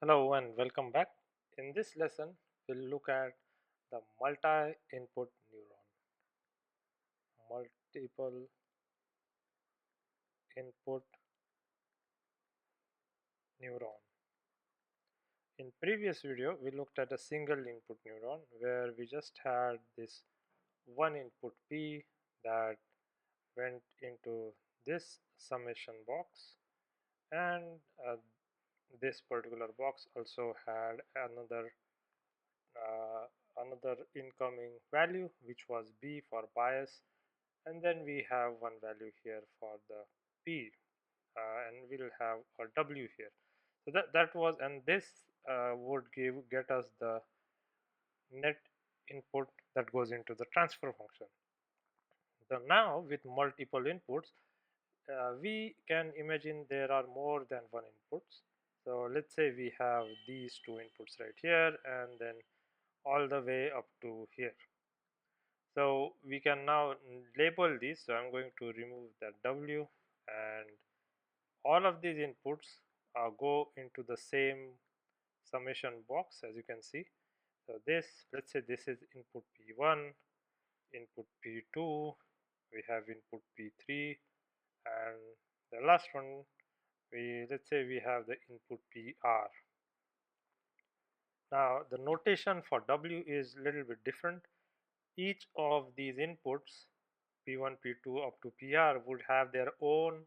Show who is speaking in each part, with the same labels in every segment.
Speaker 1: Hello and welcome back. In this lesson, we'll look at the multi-input neuron, multiple input neuron. In previous video, we looked at a single input neuron where we just had this one input P that went into this summation box, and this particular box also had uh, another incoming value, which was B for bias, and then we have one value here for the P, and we'll have a W here. So that was, and this would get us the net input that goes into the transfer function. So now with multiple inputs, we can imagine there are more than one inputs. So let's say we have these two inputs right here and then all the way up to here. So we can now label these. So I'm going to remove that W, and all of these inputs go into the same summation box, as you can see. So this, let's say this is input P1, input P2, we have input P3, and the last one, let's say we have the input PR. Now the notation for W is a little bit different. Each of these inputs, P1, P2 up to PR, would have their own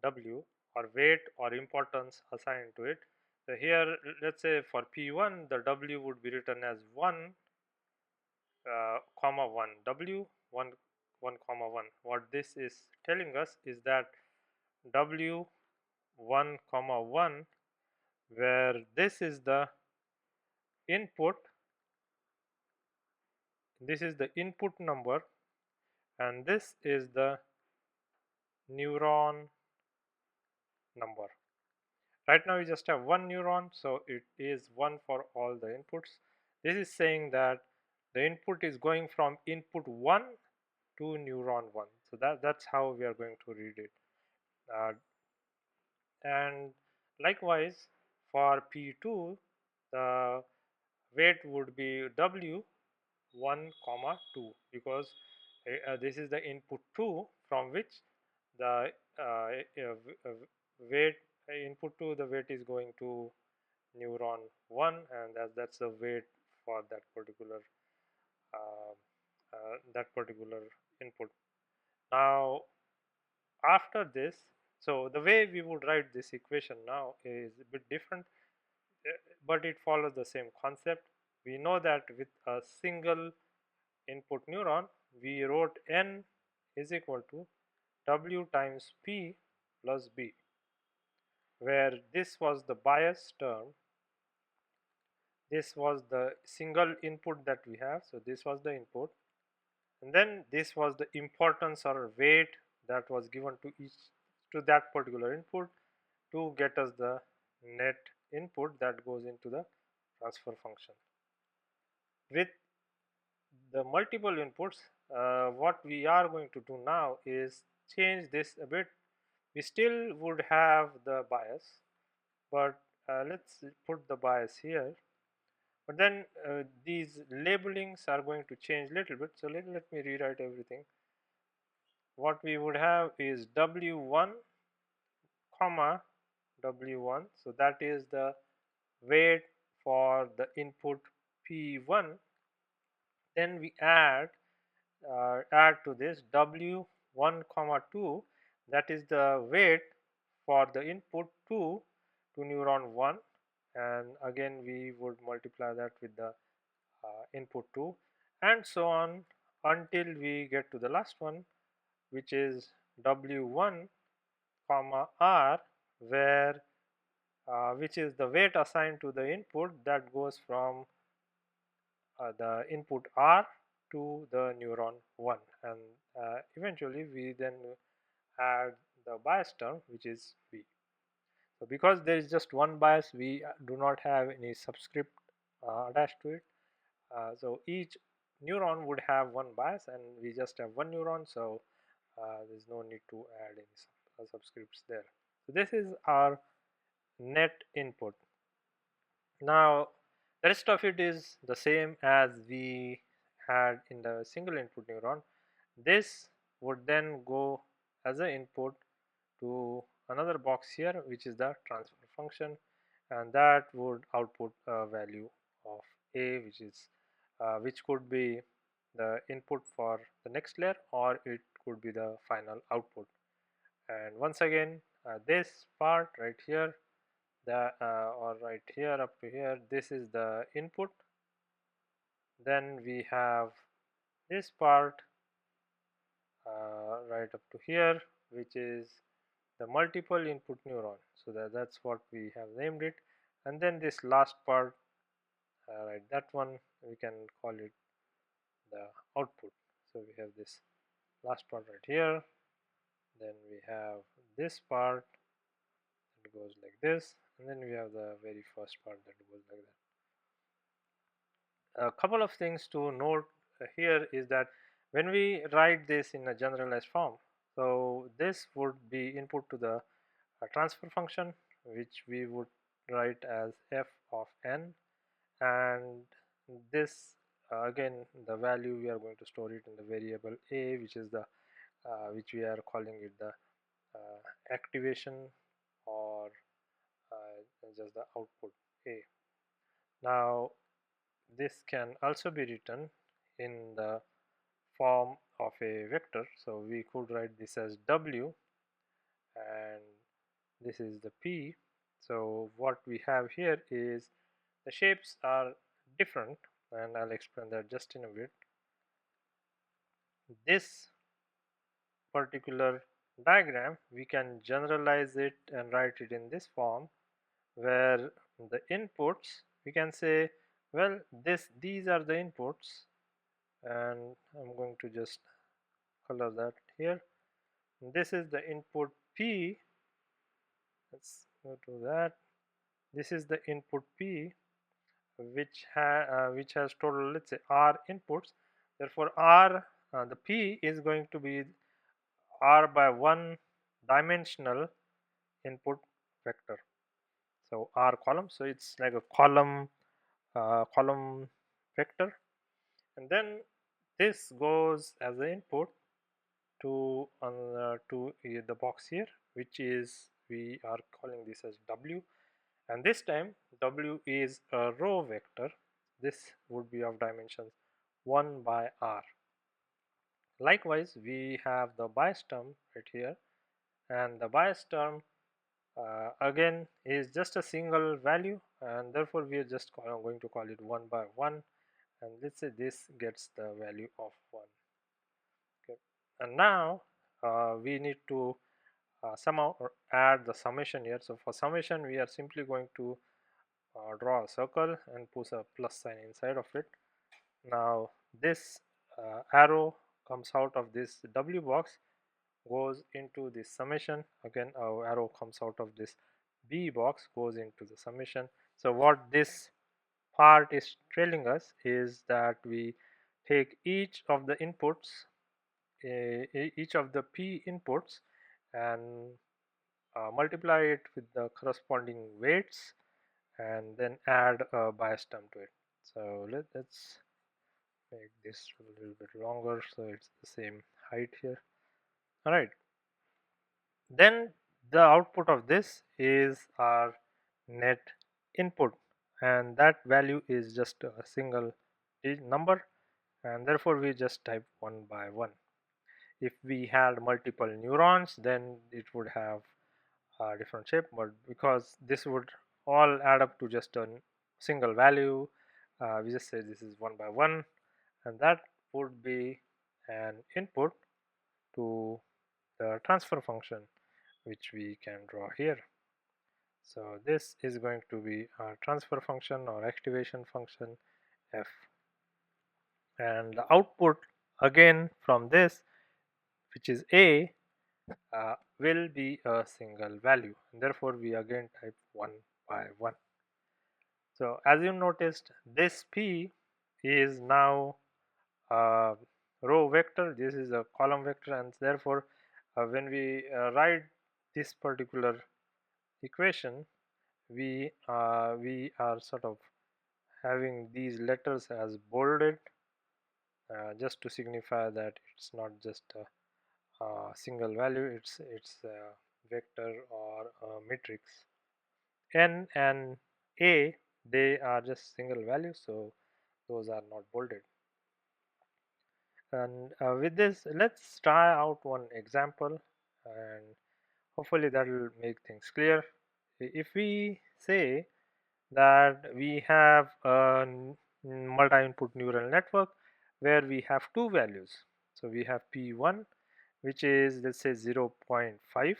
Speaker 1: W or weight or importance assigned to it. So here, let's say for P1, the W would be written as 1, comma 1, W 1, 1 comma 1. What this is telling us is that W 1 comma 1, where this is the input, this is the input number, and this is the neuron number. Right now we just have one neuron, so it is 1 for all the inputs. This is saying that the input is going from input 1 to neuron 1. So that's how we are going to read it. And likewise for P2, the weight would be W 1 comma 2, because this is the input 2 from which the weight input 2, the weight is going to neuron 1, and that's the weight for uh, that particular input. Now after this, so the way we would write this equation now is a bit different, but it follows the same concept. We know that with a single input neuron, we wrote n is equal to W times P plus B, where this was the bias term, this was the single input that we have, so this was the input, and then this was the importance or weight that was given to that particular input to get us the net input that goes into the transfer function. With the multiple inputs, what we are going to do now is change this a bit. We still would have the bias, but let's put the bias here. But then these labelings are going to change a little bit. So let me rewrite everything. What we would have is W1 comma W1. So that is the weight for the input P1. Then we add to this W1 comma 2, that is the weight for the input 2 to neuron 1, and again we would multiply that with the input 2, and so on until we get to the last one, which is W1 comma R, where which is the weight assigned to the input that goes from the input R to the neuron 1, and eventually we then add the bias term, which is B. So because there is just one bias, we do not have any subscript attached to it. So each neuron would have one bias, and we just have one neuron, so there's no need to add any subscripts there. So this is our net input. Now the rest of it is the same as we had in the single input neuron. This would then go as an input to another box here, which is the transfer function, and that would output a value of a, which could be the input for the next layer, or it could be the final output. And once again, this part right here, or right here up to here, this is the input. Then we have this part right up to here, which is the multiple input neuron. So that's what we have named it. And then this last part, right, that one we can call it the output. So we have this last part right here. Then we have this part that goes like this, and then we have the very first part that goes like that. A couple of things to note here is that when we write this in a generalized form, so this would be input to the transfer function, which we would write as f of n, and this again, the value we are going to store it in the variable a, which is the which we are calling it the activation, or just the output a. Now this can also be written in the form of a vector, so we could write this as w, and this is the p. So what we have here is the shapes are different, and I'll explain that just in a bit. This particular diagram, we can generalize it and write it in this form, where the inputs, we can say, well, these are the inputs, and I'm going to just color that here. This is the input p. Let's go to that. This is the input p, which has total, let's say, r inputs. Therefore r, the p is going to be r by 1 dimensional input vector, so r column, so it's like a column vector. And then this goes as the input to the box here, which is, we are calling this as w, and this time w is a row vector. This would be of dimensions 1 by r. Likewise, we have the bias term right here, and the bias term again is just a single value, and therefore we are just going to call it 1 by 1, and let's say this gets the value of 1. Okay, and now we need to somehow add the summation here. So for summation, we are simply going to draw a circle and put a plus sign inside of it. Now this arrow comes out of this w box, goes into this summation. Again, our arrow comes out of this b box, goes into the summation. So what this part is telling us is that we take each of the inputs, each of the p inputs, and multiply it with the corresponding weights, and then add a bias term to it. So let's make this a little bit longer so it's the same height here. All right, then the output of this is our net input, and that value is just a single number, and therefore we just type 1 by 1. If we had multiple neurons, then it would have a different shape, but because this would all add up to just a single value, we just say this is 1 by 1, and that would be an input to the transfer function, which we can draw here. So this is going to be our transfer function or activation function f, and the output again from this, which is a, will be a single value, and therefore we again type 1 by 1. So as you noticed, this p is now a row vector, this is a column vector, and therefore when we write this particular equation, we are sort of having these letters as bolded, just to signify that it's not just a single value, it's a vector or a matrix. N and A, they are just single values, so those are not bolded. And with this, let's try out one example, and hopefully that will make things clear. If we say that we have a multi-input neural network where we have two values, so we have P1, which is, let's say, 0.5.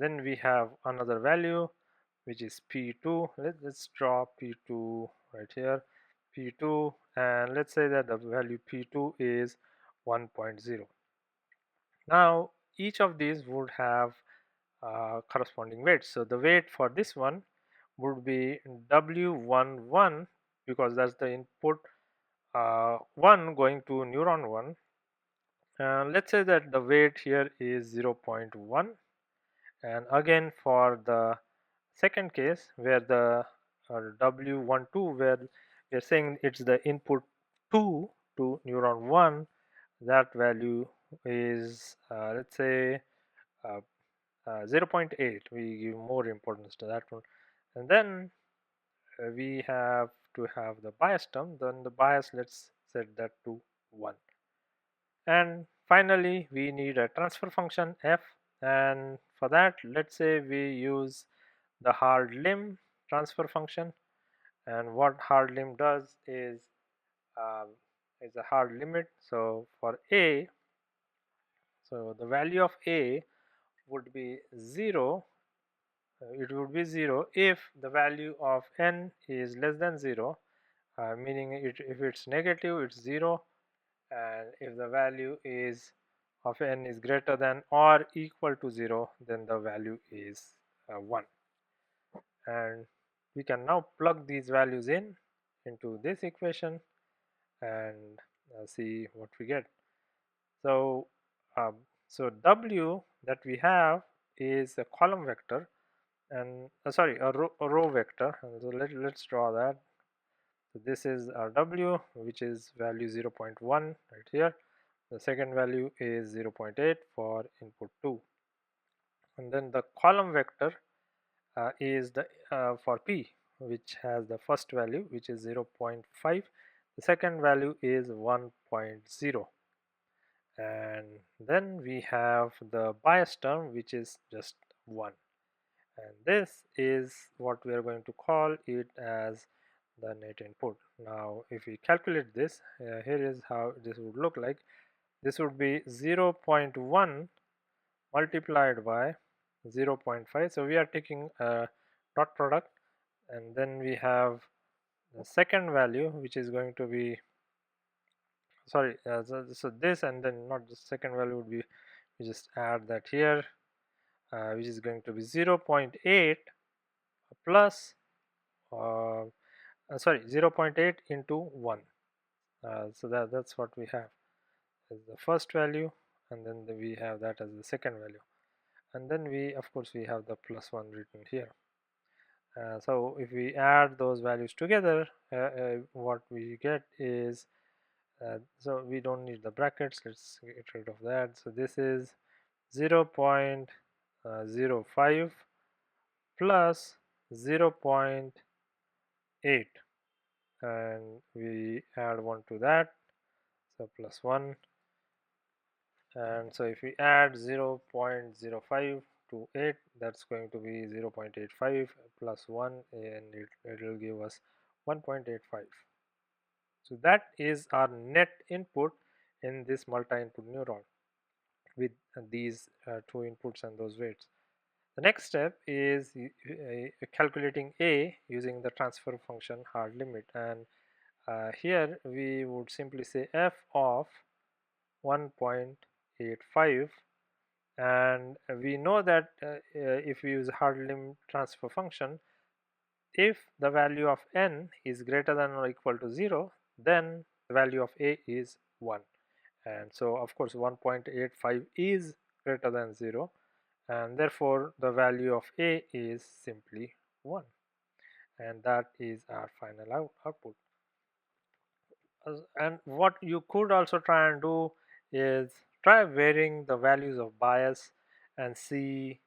Speaker 1: Then we have another value which is P2. Let's draw P2 right here, P2, and let's say that the value P2 is 1.0. Now each of these would have corresponding weights. So the weight for this one would be W11, because that's the input 1 going to neuron 1. Let's say that the weight here is 0.1, and again for the second case where the W12, where we are saying it's the input 2 to neuron 1, that value is let's say uh, 0.8. We give more importance to that one. And then we have to have the bias term. Then the bias, let's set that to 1. And finally we need a transfer function f, and for that let's say we use the hard limb transfer function. And what hard limb does um, is a hard limit. So for a, so the value of a would be 0. It would be 0 if the value of n is less than 0, meaning if it's negative it's 0, and if the value is of n is greater than or equal to 0, then the value is 1. And we can now plug these values in into this equation and see what we get. So um, so w that we have is a column vector, and sorry, a row vector. And so let's draw that. So this is our w, which is value 0.1 right here. The second value is 0.8 for input 2, and then the column vector is the for p, which has the first value which is 0.5, the second value is 1.0, and then we have the bias term which is just 1. And this is what we are going to call it as the net input. Now if we calculate this, here is how this would look like. This would be 0.1 multiplied by 0.5. So we are taking a dot product, and then we have the second value which is going to be, sorry, so this, and then not the second value would be, we just add that here, which is going to be 0.8 plus sorry, 0.8 into 1. So that's what we have as the first value, and then we have that as the second value, and then we, of course, we have the plus 1 written here. So if we add those values together, what we get is, so we don't need the brackets, let's get rid of that. So this is 0.05 plus 0.8, and we add 1 to that, so plus 1. And so if we add 0.05 to 8, that's going to be 0.85 plus 1, and it will give us 1.85. So that is our net input in this multi-input neuron with these two inputs and those weights. The next step is calculating a using the transfer function hard limit, and here we would simply say f of 1.85, and we know that if we use hard limit transfer function, if the value of n is greater than or equal to 0, then the value of a is 1. And so of course 1.85 is greater than 0, and therefore the value of a is simply 1, and that is our final output. And what you could also try and do is try varying the values of bias and see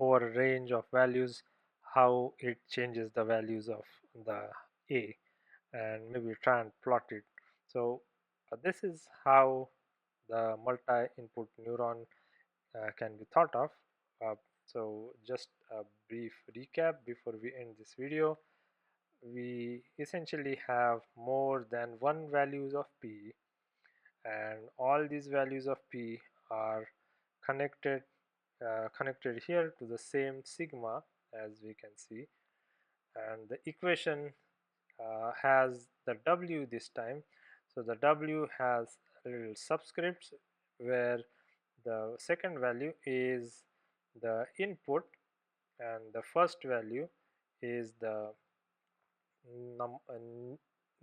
Speaker 1: over a range of values how it changes the values of the A, and maybe try and plot it. So this is how the multi-input neuron can be thought of. Uh, so just a brief recap before we end this video. We essentially have more than one values of P, and all these values of P are connected connected here to the same sigma, as we can see, and the equation has the W this time. So the W has little subscripts where the second value is the input and the first value is the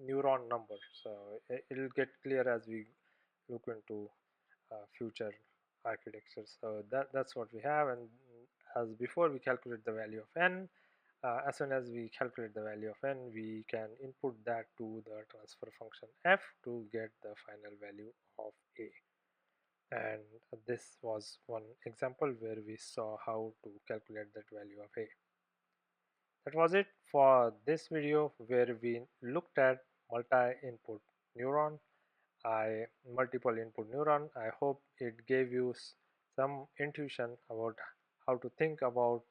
Speaker 1: neuron number. So it'll get clear as we look into future architectures. So that's what we have, and as before, we calculate the value of n. As soon as we calculate the value of n, we can input that to the transfer function f to get the final value of a. And this was one example where we saw how to calculate that value of a. That was it for this video where we looked at multi-input neuron. Multiple input neuron. I hope it gave you some intuition about how to think about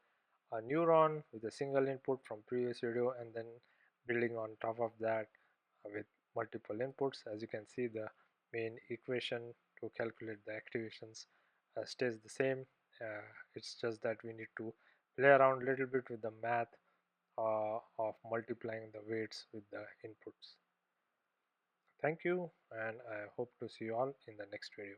Speaker 1: a neuron with a single input from previous video, and then building on top of that with multiple inputs. As you can see, the main equation to calculate the activations stays the same. It's just that we need to play around a little bit with the math of multiplying the weights with the inputs. Thank you, and I hope to see you all in the next video.